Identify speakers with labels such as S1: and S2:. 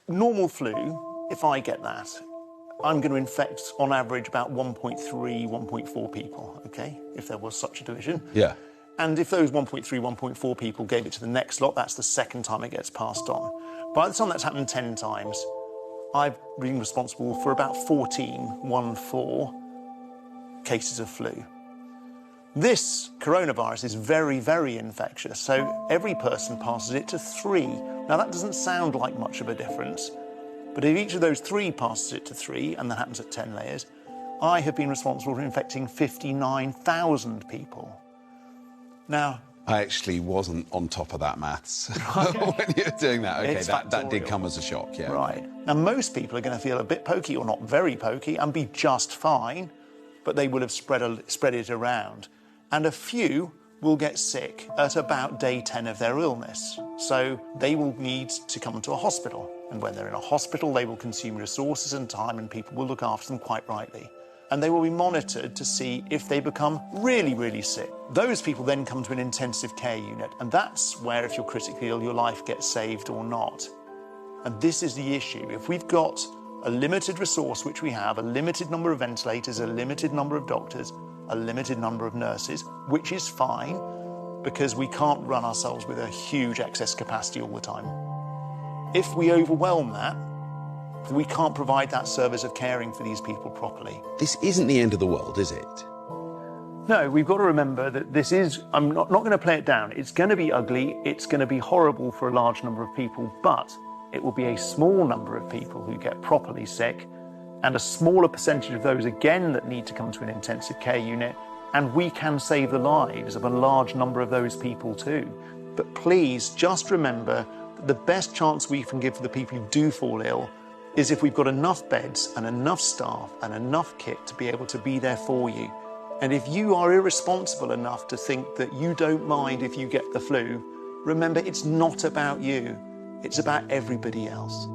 S1: Normal flu, if I get that, I'm going to infect, on average, about 1.3, 1.4 people, OK, if there was such a division.
S2: Yeah.
S1: And if those 1.3, 1.4 people gave it to the next lot, that's the second time it gets passed on. By the time that's happened 10 times, I've been responsible for about 14 cases of flu. This coronavirus is very, very infectious, so every person passes it to 3. Now, that doesn't sound like much of a difference, but if each of those 3 passes it to 3, and that happens at 10 layers, I have been responsible for infecting 59,000 people. Now,
S2: I actually wasn't on top of that maths when you were doing that. OK, that did come as a shock, yeah.
S1: Right. Now, most people are going to feel a bit pokey, or not very pokey, and be just fine, but they will have spread it around. And a few will get sick at about day 10 of their illness. So they will need to come to a hospital. And when they're in a hospital, they will consume resources and time, and people will look after them quite rightly. And they will be monitored to see if they become really, really sick. Those people then come to an intensive care unit, and that's where, if you're critically ill, your life gets saved or not. And this is the issue. If we've got a limited resource, which we have, a limited number of ventilators, a limited number of doctors, a limited number of nurses, which is fine, because we can't run ourselves with a huge excess capacity all the time. If we overwhelm that, we can't provide that service of caring for these people properly.
S2: This isn't the end of the world, is it?
S1: No, we've got to remember that this is, I'm not going to play it down. It's going to be ugly, it's going to be horrible for a large number of people, but it will be a small number of people who get properly sick, and a smaller percentage of those, again, that need to come to an intensive care unit, and we can save the lives of a large number of those people too. But please, just remember that the best chance we can give for the people who do fall ill is if we've got enough beds and enough staff and enough kit to be able to be there for you. And if you are irresponsible enough to think that you don't mind if you get the flu, remember, it's not about you. It's about everybody else.